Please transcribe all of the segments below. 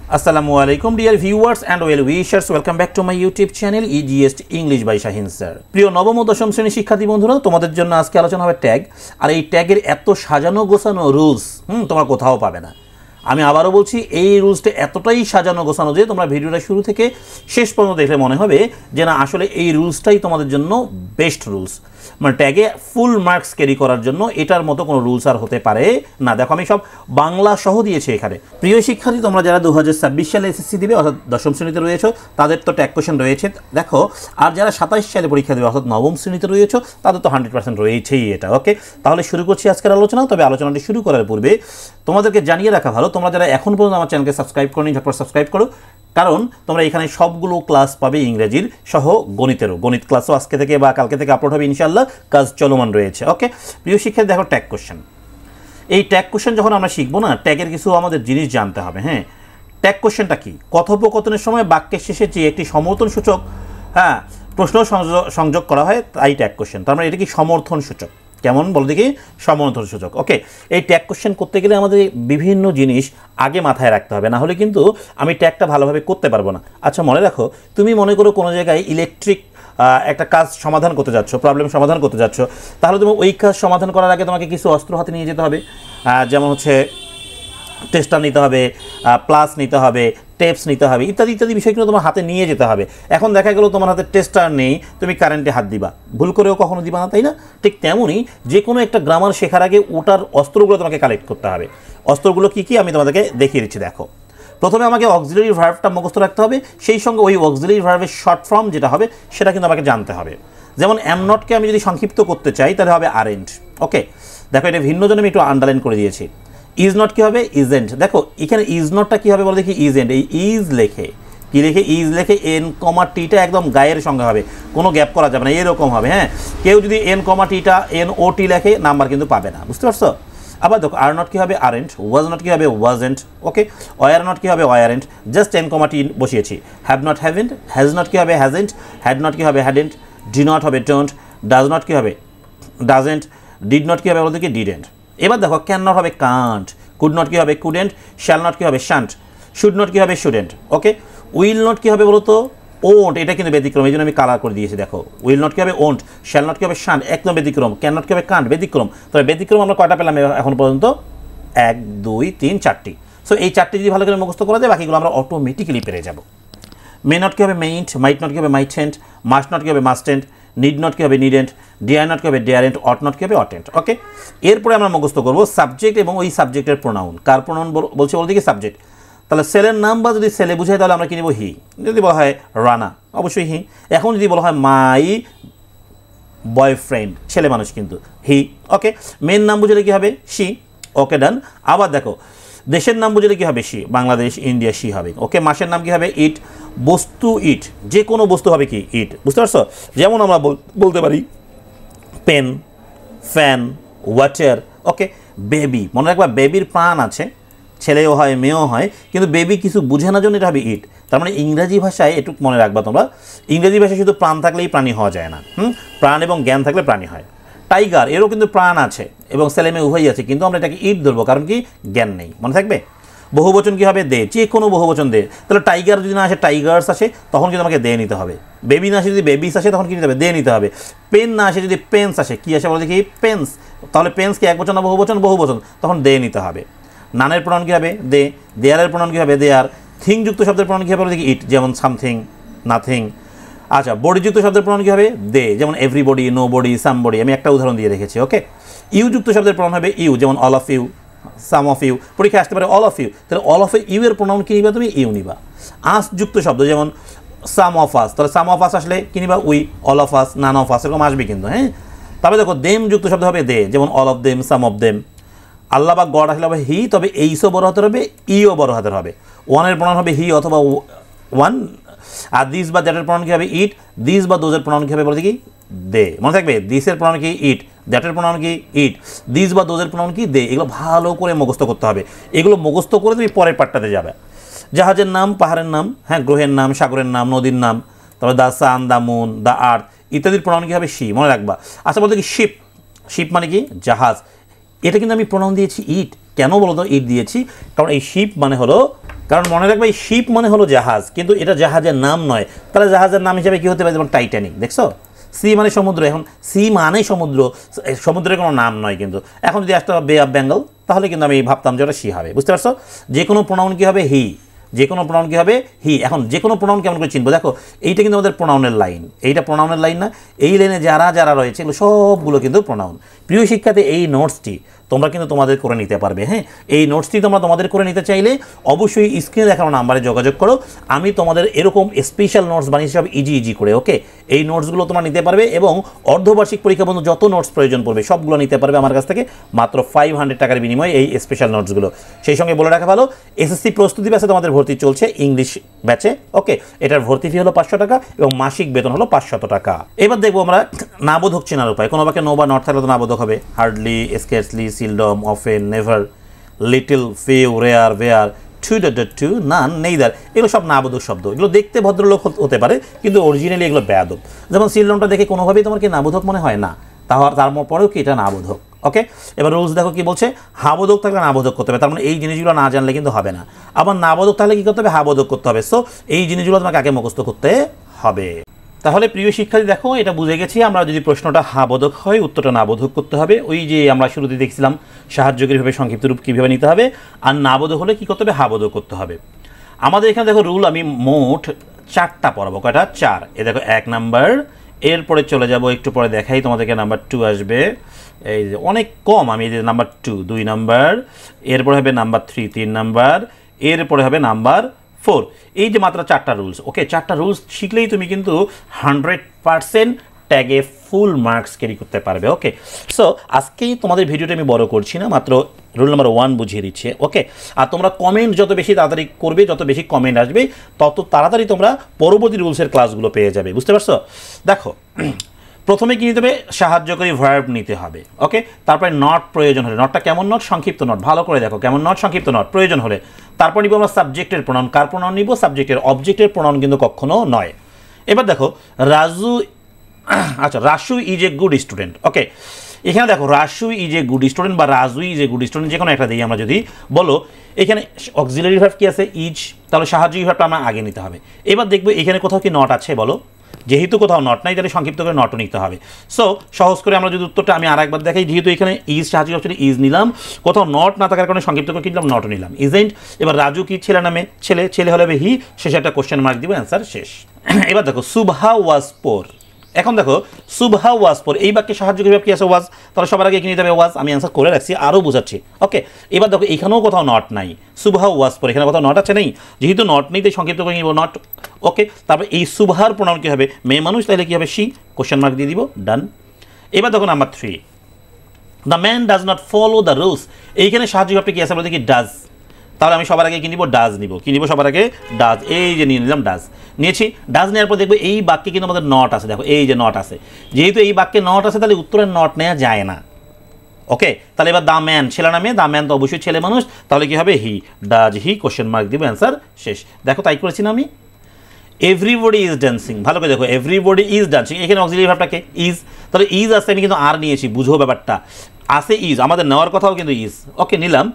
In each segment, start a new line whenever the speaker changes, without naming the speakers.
Assalamu alaikum dear viewers and well wishers, welcome back to my YouTube channel EGS English by Shahin sir. প্রিয় নবম ও দশম শ্রেণীর শিক্ষার্থী বন্ধুরা, তোমাদের জন্য আজকে আলোচনা হবে ট্যাগ। আর এই ট্যাগের এত সাজানো গোছানো রুলস তোমরা কোথাও পাবে না। আমি আবারও বলছি, এই রুলসটা এতটাই সাজানো গোছানো যে তোমরা ভিডিওটা শুরু থেকে শেষ পর্যন্ত দেখলে মনে হবে যে না, আসলে এই রুলসটাই তোমাদের জন্য বেস্ট রুলস। মানে ট্যাগে ফুল মার্কস ক্যারি করার জন্য এটার মতো কোনো রুলস আর হতে পারে না। দেখো, আমি সব বাংলা সহ দিয়েছি এখানে। প্রিয় শিক্ষার্থী, তোমরা যারা 2026 সালে এসএসসি দিবে অর্থাৎ দশম শ্রেণীতে রয়েছে তাদের তো ট্যাগ কোশ্চেন রয়েছে দেখো। আর যারা 27 সালে পরীক্ষা দেবে অর্থাৎ নবম শ্রেণীতে রয়েছে তাদের তো 100% রয়েছেই এটা। ওকে, তাহলে শুরু করছি আজকের আলোচনা। তবে আলোচনাটি শুরু করার পূর্বে তোমাদেরকে জানিয়ে রাখা ভালো, তোমরা যারা এখন পর্যন্ত আমার চ্যানেলকে সাবস্ক্রাইব করনি ঝটপট সাবস্ক্রাইব করো, কারণ তোমরা এখানে সবগুলো ক্লাস পাবে ইংরেজির সহ গণিতেরও। গণিত ক্লাসও আজকে থেকে বা কালকে থেকে আপলোড হবে ইনশাআল্লাহ, কাজ চলমান রয়েছে। ওকে প্রিয় শিক্ষার্থী, দেখো ট্যাগ কোশ্চেন। এই ট্যাগ কোশ্চেন যখন আমরা শিখবো না, ট্যাগের কিছু আমাদের জিনিস জানতে হবে। হ্যাঁ, ট্যাগ কোশ্চেনটা কি? কথোপকথনের সময় বাক্যের শেষে যে একটি সমর্থন সূচক প্রশ্ন সংযোগ করা হয় তাই ট্যাগ কোশ্চেন। তার মানে এটা কি সমর্থন সূচক? কেমন বলো দেখি, সমর্থন সূচক। ওকে, এই ট্যাগ কোশ্চেন করতে গেলে আমাদের বিভিন্ন জিনিস আগে মাথায় রাখতে হবে, না হলে কিন্তু আমি ট্যাগটা ভালোভাবে করতে পারবো না। আচ্ছা মনে রাখো, তুমি মনে করো কোনো জায়গায় ইলেকট্রিক একটা কাজ সমাধান করতে যাচ্ছ, প্রবলেম সমাধান করতে যাচ্ছ, তাহলে তুমি ওই কাজ সমাধান করার আগে তোমাকে কিছু অস্ত্র হাতে নিয়ে যেতে হবে। যেমন হচ্ছে টেস্টার নিতে হবে, প্লাস নিতে হবে, টেপস নিতে হবে, ইত্যাদি ইত্যাদি বিষয়গুলো তোমার হাতে নিয়ে যেতে হবে। এখন দেখা গেল তোমার হাতে টেস্টার নেই, তুমি কারেন্টে হাত দিবা, ভুল করেও কখনো দিবা না, তাই না? ঠিক তেমনই যে কোনো একটা গ্রামার শেখার আগে ওটার অস্ত্রগুলো তোমাকে কালেক্ট করতে হবে। অস্ত্রগুলো কী কী আমি তোমাদেরকে দেখিয়ে দিচ্ছি। দেখো, প্রথমে আমাকে অক্সিলারি ভার্বটা মুখস্থ রাখতে হবে, সেই সঙ্গে ওই অক্সিলারি ভার্বের শর্ট ফর্ম যেটা হবে সেটা কিন্তু আমাকে জানতে হবে। যেমন অ্যাম নটকে আমি যদি সংক্ষিপ্ত করতে চাই তাহলে হবে আরেন্ট। ওকে, দেখো এটা ভিন্ন জন্য আমি একটু আন্ডারলাইন করে দিয়েছি। ইজ নট কী হবে? ইজেন্ট। দেখো এখানে ইজ নটটা কী হবে বলো দেখি, ইজেন্ট। এই ইজ লেখে কী লেখে? ইজ লেখে এন কমা টিটা একদম গায়ের সঙ্গে হবে, কোনো গ্যাপ করা যাবে না, এরকম হবে। হ্যাঁ, কেউ যদি এন কমা টিটা এন ও টি লেখে নাম্বার কিন্তু পাবে না, বুঝতে পারছো? আবার দেখো, আর নট কী হবে? আরেন্ট। ওয়াজ নট কী হবে? ওয়াজেন্ট। ওকে, ওয়ার নট কী হবে? Weren't. Just n comma t বসিয়েছি। Have not haven't. Has not কী হবে? হ্যাজেন্ট। হ্যাড নট কী হবে? হ্যাডেন্ট। ডি নট হবে ডোন্ট। ডাজ নট কী হবে? ডাজেন্ট। ডিড নট কী হবে বলো দেখি? ডিডেন্ট। এবার দেখো, ক্যান নট হবে কান্ট। কুড নট কী হবে? কুডেন্ট। শ্যাল নট কী হবে? শান্ট। শুড নট কী হবে? শুডেন্ট। ওকে, উইল নট কী হবে বলো তো? ওন্ট। এটা কিন্তু ব্যতিক্রম, এই জন্য আমি কালার করে দিয়েছি। দেখো, উইল নট কী হবে? ওন্ট। শ্যাল নট কী হবে? শান্ট, একদম ব্যতিক্রম। ক্যান নট কী হবে? কান্ট, ব্যতিক্রম। তবে ব্যতিক্রম আমরা কয়টা পেলাম এখন পর্যন্ত? 1 2 3 4টি। সো এই 4টি যদি ভালো করে মুখস্থ করা যায়, বাকিগুলো আমরা অটোমেটিক্যালি পেরে যাব। মে নট কী হবে? মেইন্ট। মাইট নট কী হবে? মাইটেন্ট। মাস্ট নট কী হবে? মাস্টেন্ট। নিড নট কী হবে? নিডেন্ট। ডিয়ার নট কী হবে? ডিয়ারেন্ট। অট নট কী হবে? অটেন্ট। ওকে, এরপরে আমরা মুখস্থ করবো সাবজেক্ট এবং ওই সাবজেক্টের প্রোনাউন। কার প্রোনাউন বলছে বলতে কি? সাবজেক্ট। তাহলে সেলের নাম বা যদি সেলে বুঝায় তাহলে আমরা কি নেব? হি। যদি বলা হয় রানা, অবশ্যই হি। এখন যদি বলা হয় মাই বয়ফ্রেন্ড, ছেলে মানুষ কিন্তু, হি। ওকে, মেন নাম বুঝলে কি হবে? শি। ওকে, ডান। আবার দেখো, দেশের নাম বুঝলে কি হবে? শি। বাংলাদেশ, ইন্ডিয়া, শি হবে। ওকে, মাসের নাম কি হবে? ইট। বস্তু ইট, যে কোনো বস্তু হবে কি? ইট। বুঝতে পারছো? যেমন আমরা বলতে পারি পেন, ফ্যান, ওয়াটার। ওকে, বেবি, মনে রাখবা বেবির প্রাণ আছে, ছেলেও হয় মেয়েও হয়, কিন্তু বেবি কিছু বুঝে না জন্য এটা হবে ইট। তার মানে ইংরাজি ভাষায় এটুকু মনে রাখবা তোমরা, ইংরেজি ভাষায় শুধু প্রাণ থাকলেই প্রাণী হওয়া যায় না। প্রাণ এবং জ্ঞান থাকলে প্রাণী হয়। টাইগার, এরও কিন্তু প্রাণ আছে এবং ছেলে মেয়ে উভয়ই আছে, কিন্তু আমরা এটাকে ইট ধরবো, কারণ কি? জ্ঞান নেই। মনে থাকবে? বহুবচন কি হবে? দে। যে কোনো বহুবচন দে। তাহলে টাইগার যদি না আসে টাইগার্স আসে, তখন কিন্তু আমাকে দে নিতে হবে। বেবি না আসে যদি বেবিস আসে, তখন কি নিতে হবে? দে নিতে হবে। পেন না আসে যদি পেন্স আসে, কি আসে বলে দেখি? পেন্স। তাহলে পেন্স কি একবচন না বহুবচন? বহুবচন, তখন দে নিতে হবে। নানের প্রণাম কী হবে? দে। দেয়ারের প্রণাম কী হবে? দেয়ার। থিং যুক্ত শব্দের প্রণাম কী হবে বলে দেখি? ইট। যেমন সামথিং, নাথিং। আচ্ছা, বডি যুক্ত শব্দের প্রণাম কী হবে? দে। যেমন এভরিবডি, নো বডি, সামবডি। আমি একটা উদাহরণ দিয়ে রেখেছি। ওকে, ইউ যুক্ত শব্দের প্রণাম হবে ইউ। যেমন all of you, some of you. পরীক্ষা আসতে পারে অল অফ ইউ, তাহলে অল অফ ইউ এর প্রণাম কী নিবা তুমি? ইউ নিবা। আস যুক্ত শব্দ যেমন সাম অফ আস, তাহলে সাম অফ আস আসলে কী নিবা? We. All of us, none of us, এরকম আসবে কিন্তু। হ্যাঁ, তবে দেখো দেম যুক্ত শব্দ হবে দে। যেমন all of them, some of them. Allah বা গড আসলে হবে হি, তবে এইসও বড় হাতের হবে, ইও বড় হাতের হবে। ওয়ানের প্রণাম হবে হি অথবা ওয়ান। আর দিস বা দ্যাটের প্রণাম কী হবে? ইট। দিস বা দোজের প্রণাম কী হবে বলতে কি? দে। মনে থাকবে, দিসের প্রণাম কি? ইট। দ্যাটের প্রণাম কি? ইট। দিস বা দোজের প্রণাম কি? দে। এগুলো ভালো করে মুখস্থ করতে হবে। এগুলো মুখস্থ করে তুমি পরের পার্টটাতে যাবে। জাহাজের নাম, পাহাড়ের নাম, হ্যাঁ, গ্রহের নাম, সাগরের নাম, নদীর নাম, তারপরে the sun, the moon, the earth ইত্যাদির প্রণাম কী হবে? শি। মনে রাখবা। আচ্ছা বলতে কি? শিপ। শিপ মানে কি? জাহাজ। এটা কিন্তু আমি প্রণাম দিয়েছি ইট। কেন বলো তো ইট দিয়েছি? কারণ এই শিপ মানে হলো কারণ মনে রাখবে এই শিপ মানে হলো জাহাজ, কিন্তু এটা জাহাজের নাম নয়। তাহলে জাহাজের নাম হিসেবে কী হতে পারে, যেমন টাইটানিক, দেখছো সি মানে সমুদ্র, এখন সি মানে সমুদ্র, সমুদ্রের কোনো নাম নয়। কিন্তু এখন যদি আসতে বে অফ বেঙ্গল, তাহলে কিন্তু আমি ভাবতাম যে ওটা সি হবে, বুঝতে পারছো। যে কোনো প্রোনাউন কী হবে, হি, যে কোনো প্রোনাউন কী হবে, হি। এখন যে কোনো প্রোনাউন কেমন করে চিনবো, দেখো এইটা কিন্তু আমাদের প্রোনাউনের লাইন, এইটা প্রোনাউনের লাইন না, এই লাইনে যারা যারা রয়েছে এগুলো সবগুলো কিন্তু প্রোনাউন। প্রিয় শিক্ষার্থী, এই নোটসটি তোমরা কিন্তু তোমাদের করে নিতে পারবে। হ্যাঁ, এই নোটসটি তোমরা তোমাদের করে নিতে চাইলে অবশ্যই স্ক্রিনে দেখানো নাম্বারে যোগাযোগ করো। আমি তোমাদের এরকম স্পেশাল নোটস বানিয়েছি সব ইজি করে। ওকে, এই নোটসগুলো তোমরা নিতে পারবে এবং অর্ধবার্ষিক পরীক্ষা বন্ধু যত নোটস প্রয়োজন পড়বে সবগুলো নিতে পারবে আমার কাছ থেকে মাত্র 500 টাকার বিনিময়ে এই স্পেশাল নোটসগুলো। সেই সঙ্গে বলে রাখা ভালো, এসএসসি প্রস্তুতি ব্যাচে তোমাদের ভর্তি চলছে ইংলিশ ব্যাচে। ওকে, এটার ভর্তি ফি হলো 500 টাকা এবং মাসিক বেতন হলো 500 টাকা। এবার দেখবো আমরা নাবোধক চেনার উপায়। কোনো বাক্যে নো বা নট থাকলে তো নাবোধক হবে, hardly, scarcely, seldom, often, never, little, few, rare, ware, too, none, neither, এগুলো সব নাবোধক শব্দ। এগুলো দেখতে ভদ্রলোক হতে পারে কিন্তু অরিজিনালি এগুলো বেয়াদব। যেমন সিলডমটা দেখে কোনোভাবেই তোমার কি নাবোধক মনে হয় না, তারপরেও কি এটা নাবোধক। ওকে, এবার রুলস দেখো কি বলছে, হাবোধক থাকলে নাবোধক করতে হবে। তার মানে এই জিনিসগুলো না জানলে কিন্তু হবে না। আবার নাবোধক থাকলে কি করতে হবে, হাবোধক করতে হবে। সো এই জিনিসগুলো তোমাকে আগে মুখস্থ করতে হবে। তাহলে প্রিয় শিক্ষার্থী দেখো, এটা বুঝে গেছি আমরা যদি প্রশ্নটা হাবোধক হয় উত্তরটা নাবোধক করতে হবে। ওই যে আমরা শুরুতে দেখছিলাম সাহায্যকারীভাবে সংক্ষিপ্ত রূপ কীভাবে নিতে হবে, আর নাবোধক হলে কী করতে হবে, হাবোধক করতে হবে। আমাদের এখানে দেখো রুল আমি মোট 4টা পড়াবো। কয়টা, 4। এ দেখো 1 নাম্বার, এরপরে চলে যাব একটু পরে দেখাই তোমাদেরকে নাম্বার 2 আসবে, এই যে অনেক কম, আমি এই যে নাম্বার 2 2 নাম্বার, এরপরে হবে নাম্বার 3 3 নাম্বার, এরপরে হবে নাম্বার 4। এই যে মাত্র 4টা রুলস। ওকে, 4টা রুলস শিখলেই তুমি কিন্তু 100% ট্যাগে ফুল মার্কস ক্যারি করতে পারবে। ওকে, সো আজকেই তোমাদের ভিডিওটা আমি বড় করছি না, মাত্র রুল নাম্বার 1 বুঝিয়ে দিচ্ছে। ওকে, আর তোমরা কমেন্ট যত বেশি তাড়াতাড়ি করবে, যত বেশি কমেন্ট আসবে তত তাড়াতাড়ি তোমরা পরবর্তী রুলসের ক্লাসগুলো পেয়ে যাবে, বুঝতে পারছো। দেখো প্রথমে কি নিতে হবে, সাহায্যকারী ভার্ব নিতে হবে। ওকে, তারপরে নট প্রয়োজন হলে, নটটা কেমন নট, সংক্ষিপ্ত নট, ভালো করে দেখো কেমন নট, সংক্ষিপ্ত নট প্রয়োজন হলে। তারপর নিব আমরা সাবজেক্টের প্রোনাউন, কার প্রোনাউন নিব, সাবজেক্টের, অবজেক্টের প্রোনাউন কিন্তু কখনো নয়। এবার দেখো রাজু, আচ্ছা Rasu is a good student. Okay, এখানে দেখো Rasu is a good student বা Raju is a good student, যে কোনো একটা দিই আমরা। যদি বলো এখানে অক্সিলারি ভার্ব কি আছে, ইজ, তাহলে সাহায্যকারী ভার্বটা আমরা আগে নিতে হবে। এবার দেখবো এখানে কোথাও কি নট আছে, বলো, যেহেতু কোথাও নট নাই তাহলে সংক্ষিপ্ত করে নটও নিতে হবে। সো সহজ করে আমরা যদি উত্তরটা আমি আরেকবার দেখাই, যেহেতু এখানে ইজ সাহায্য অপশনে ইজ নিলাম, কোথাও নট না থাকার কারণে সংক্ষিপ্ত করে কিনলাম, নটও নিলাম, ইজেন্ট। এবার রাজু কি ছেলে নামে, ছেলে, ছেলে হলে হি, শেষে একটা কোশ্চেন মার্ক দিব, অ্যান্সার শেষ। এবার দেখো সুবহা ওয়াজ পোর। এখন দেখো সুবহা ওয়াজ পোর, এই বাক্যে সাহায্যকারী ভার্ব কি আছে, ওয়াজ, তাহলে সবার আগে কি নিতে হবে, ওয়াজ। আমি অ্যান্সার করে রাখছি, আরও বোঝাচ্ছি। ওকে, এবার দেখো এখানেও কোথাও নট নাই, সুবহা ওয়াজ পোর, এখানে কোথাও নট আছে নেই, যেহেতু নট নেই তাই সংক্ষিপ্ত করে নিব নট। ওকে, তারপর এই সুবহার প্রোনাউন কী হবে, মেয়ে মানুষ, তাহলে কী হবে, শি, কোশ্চেন মার্ক দিয়ে দিব, ডান। এবার দেখো number 3, the man does not follow the rules, এইখানে সাহায্য ভার্বটা কি আছে বলতে কি, ডাজ, তাহলে আমি সবার আগে কি নিব, ডাজ নিব। কি নিব সবার আগে, ডাজ, এই যে নিয়ে নিলাম ডাজ, নিয়েছি। ডাজ নেওয়ার পর দেখবো এই বাক্যে কিন্তু আমাদের নট আছে, দেখো এই যে নট আছে, যেহেতু এই বাক্যে নট আছে তাহলে উত্তরের নট নেওয়া যায় না। ওকে, তাহলে এবার দ্য ম্যান, ছেলে নামে, দ্য ম্যান তো অবশ্যই ছেলে মানুষ, তাহলে কি হবে, হি, ডাজ হি, কোশ্চেন মার্ক দিব, অ্যান্সার শেষ। দেখো তাই করেছি না আমি। এভরিবডি ইজ ডান্সিং, ভালো করে দেখো, এভরিবডি ইজ ডান্সিং, এখানে অক্সিলারি ভার্বটাকে ইজ, তাহলে ইজ আসছে, আমি কিন্তু আর নিয়েছি, বুঝো ব্যাপারটা, আসে ইজ, আমাদের নেওয়ার কথাও কিন্তু ইজ। ওকে, নিলাম,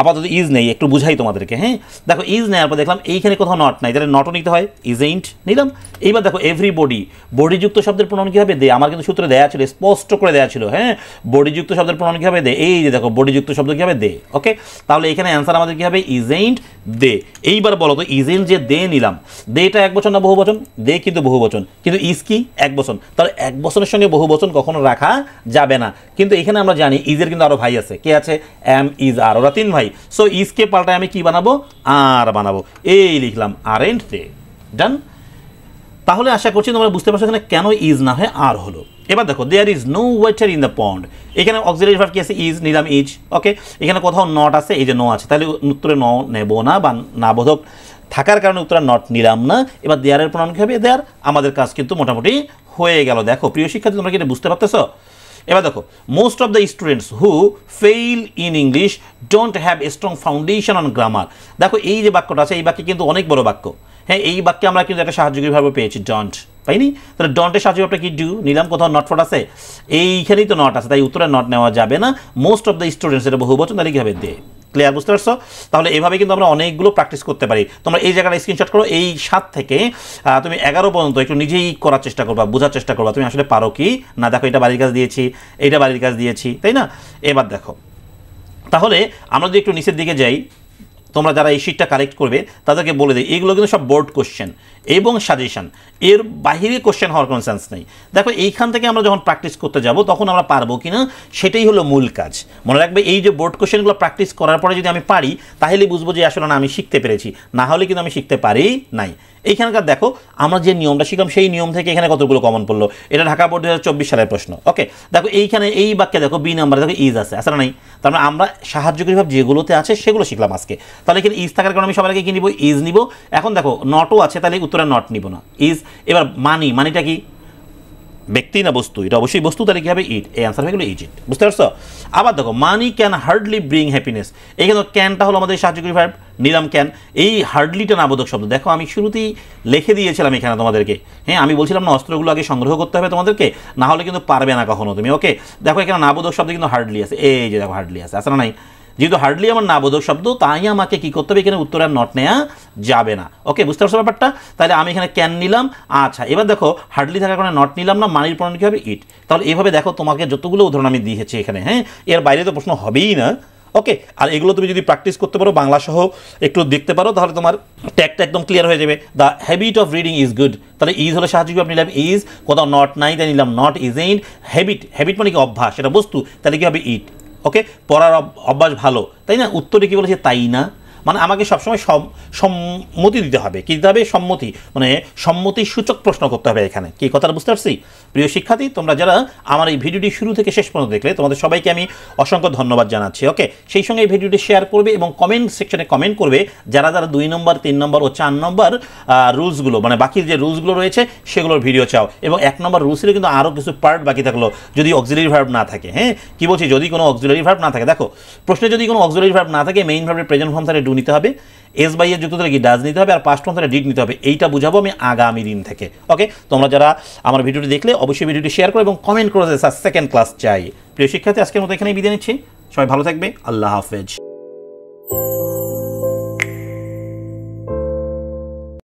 আপাতত ইজ নেই, একটু বুঝাই তোমাদেরকে। হ্যাঁ, দেখো ইজ নেওয়ার পর দেখলাম এইখানে কোথাও নট নাই, তাহলে নটও নিতে হয়, ইজেন্ট নিলাম। এইবার দেখো এভরিবডি, বডিযুক্ত শব্দের প্রণয়ন কী হবে, দে, আমার কিন্তু সূত্রে দেওয়া ছিল, স্পষ্ট করে দেওয়া ছিল। হ্যাঁ, বডিযুক্ত শব্দের প্রণয়ন কী হবে, দে, এই যে দেখো বডিযুক্ত শব্দ কী হবে, দে। ওকে, তাহলে এখানে অ্যান্সার আমাদের কী হবে, ইজেন্ট দে। এইবার বলো তো ইজেন্ট যে দে নিলাম, দেটা এক বচন না বহু বচন, দে কিন্তু বহু বচন, কিন্তু ইজ কি এক বচন, তাহলে এক বচনের সঙ্গে বহু বচন কখনো রাখা যাবে না। কিন্তু এখানে আমরা জানি ইজের কিন্তু আরও ভাই আছে, কে আছে, এম, ইজ, আর, ওরা 3 ভাই। সো ইজকে পাল্টায় আমি কি বানাবো, আর বানাবো, এই লিখলাম আর এন্ড দে, ডান। তাহলে আশা করছি তোমরা বুঝতে পারছো এখানে কেন ইজ না হয় আর হলো। এবার দেখো there is no water in the pond, এখানে অক্সিলারি ভার্ব কি আছে, ইজ নিলাম, ইজ। ওকে, এখানে কোথাও নট আছে, এই যে নো আছে, তাহলে উত্তরে ন নেব না, বা না বোধক থাকার কারণে উত্তরে নট নিলাম না। এবার দেয়ারের প্রণয়ন কী হবে, দেয়ার, আমাদের কাজ কিন্তু মোটামুটি হয়ে গেল। দেখো প্রিয় শিক্ষার্থী তোমরা কি এটা বুঝতে পারতেছো। এবার দেখো most of the students who fail in English don't have a strong foundation on grammar. দেখো এই যে বাক্যটা আছে, এই বাক্যে কিন্তু অনেক বড় বাক্য। হ্যাঁ, এই বাক্যে আমরা কিন্তু একটা সাহায্যকারী ভাবে পেয়েছি, ডন্ট, পাইনি, তাহলে ডন্টের সাহায্য ভাবটা কি, ডু নিলাম, কোথাও নট ফট আছে, এইখানেই তো নট আছে, তাই উত্তরে নট নেওয়া যাবে না। মোস্ট অফ দ্য স্টুডেন্টস, এটা বহু বচন, তাহলে কি হবে, দে। ক্লিয়ার, বুঝতে পারছো? তাহলে এইভাবে কিন্তু আমরা অনেকগুলো প্র্যাকটিস করতে পারি। তোমরা এই জায়গাটা স্ক্রিনশট করো, এই 7 থেকে তুমি 11 পর্যন্ত একটু নিজেই করার চেষ্টা করবা, বোঝার চেষ্টা করবা তুমি আসলে পারো কি না। দেখো এটা বাড়ির কাজ দিয়েছি, এইটা বাড়ির কাজ দিয়েছি, তাই না? এবার দেখো, তাহলে আমরা যদি একটু নিচের দিকে যাই, তোমরা যারা এই শিটটা কালেক্ট করবে তাদেরকে বলে দিই এইগুলো কিন্তু সব বোর্ড কোশ্চেন এবং সাজেশন, এর বাইরে কোশ্চেন হওয়ার কোনো সেন্স নেই। দেখো এইখান থেকে আমরা যখন প্র্যাকটিস করতে যাব তখন আমরা পারবো কিনা সেটাই হলো মূল কাজ। মনে রাখবে এই যে বোর্ড কোশ্চেনগুলো প্র্যাকটিস করার পরে যদি আমি পারি তাহলে বুঝবো যে আসলে না আমি শিখতে পেরেছি, না হলে কিন্তু আমি শিখতে পারি নাই। এইখানকার দেখো আমরা যে নিয়মটা শিখলাম সেই নিয়ম থেকে এখানে কতগুলো কমন পড়লো। এটা ঢাকা বোর্ড 2024 সালের প্রশ্ন। ওকে, দেখো এইখানে এই বাক্যে দেখো বি নাম্বারে দেখো ইজ আছে, আসলে নাই। তার মানে আমরা সাহায্যকারী ভাব যেগুলোতে আছে সেগুলো শিখলাম আজকে। তাহলে এখানে ইজ থাকার কারণে আমি সবার আগে কি নিব? ইজ নিব। এখন দেখো নটও আছে, তাহলে উত্তরে নট নিব না, ইজ। এবার মানিটা কি? ব্যক্তি না বস্তু? এটা অবশ্যই বস্তু, তাহলে কি হবে? ইট। এই অ্যান্সার হয়ে গেলো ইট। বুঝতে পারছো? আবার দেখো money can hardly bring happiness, এখানে ক্যানটা হলো আমাদের সাহায্যকারী ভার্ব, নিলাম ক্যান। এই হার্ডলিটা নাবোধক শব্দ। দেখো আমি শুরুতেই লিখে দিয়েছিলাম এখানে তোমাদেরকে, হ্যাঁ আমি বলছিলাম না অস্ত্রগুলো আগে সংগ্রহ করতে হবে তোমাদেরকে, না হলে কিন্তু পারবে না কখনো তুমি। ওকে, দেখো এখানে নাবোধক শব্দ কিন্তু হার্ডলি আছে, এই যে দেখো হার্ডলি আছে, আসলে নাই। যেহেতু হার্ডলি আমার নাবোধক শব্দ তাই আমাকে কি করতে হবে? এখানে উত্তর আর নট নেওয়া যাবে না। ওকে, বুঝতে পারছো ব্যাপারটা? তাহলে আমি এখানে ক্যান নিলাম। আচ্ছা, এবার দেখো হার্ডলি থাকার কারণে নট নিলাম না, মানির পরিমাণ কী হবে? ইট। তাহলে এইভাবে দেখো তোমাকে যতগুলো উদাহরণ আমি দিয়েছি এখানে, হ্যাঁ এর বাইরে তো প্রশ্ন হবেই না। ওকে, আর এগুলো তুমি যদি প্র্যাকটিস করতে পারো, বাংলা সহ একটু দেখতে পারো, তাহলে তোমার ট্যাগটা একদম ক্লিয়ার হয়ে যাবে। The habit of reading is good, তাহলে ইজ হলো সাহায্য আপনি নিলাম ইজ, কোথাও নট নাই তাই নিলাম নট। ইজ ইন্ট হ্যাবিট মানে কি? অভ্যাস, এটা বস্তু, তাহলে কি হবে? ইট। ওকে, পড়ার অভ্যাস ভালো, তাই না? উত্তরে কি বলেছে? তাই না। মানে আমাকে সবসময় সম্মতি দিতে হবে। কী দিতে হবে? সম্মতি, মানে সম্মতি সূচক প্রশ্ন করতে হবে এখানে। কি কথাটা বুঝতে পারছি? প্রিয় শিক্ষার্থী, তোমরা যারা আমার এই ভিডিওটি শুরু থেকে শেষ পর্যন্ত দেখলে তোমাদের সবাইকে আমি অসংখ্য ধন্যবাদ জানাচ্ছি। ওকে, সেই সঙ্গে এই ভিডিওটি শেয়ার করবে এবং কমেন্ট সেকশনে কমেন্ট করবে যারা যারা 2 নম্বর 3 নম্বর ও 4 নম্বর রুলসগুলো, মানে বাকির যে রুলসগুলো রয়েছে সেগুলোর ভিডিও চাও। এবং 1 নম্বর রুলসের কিন্তু আরও কিছু পার্ট বাকি থাকলো যদি অক্সিলারি ভার্ব না থাকে। হ্যাঁ কি বলছি? যদি কোনো অক্সিলারি ভার্ব না থাকে, দেখো প্রশ্নে যদি কোনো অক্সিলারি ভার্ব না থাকে মেইন ভার্বের প্রেজেন্ট ফর্ম থেকে ডু নিতে হবে, এস বাই এর যুক্ত থেকে কি ডাজ নিতে হবে, আর পাস্ট ফর্ম থেকে ডিড নিতে হবে। এইটা বুঝাবো আমি আগামী দিন থেকে। ওকে, তোমরা যারা আমার ভিডিওটি দেখলে অবশ্যই ভিডিওটি শেয়ার করো এবং কমেন্ট করো যে স্যার সেকেন্ড ক্লাস চাই। প্রিয় শিক্ষার্থী, আজকের মতো এখানেই বিদায় নিচ্ছি। সবাই ভালো থাকবে। আল্লাহ হাফেজ।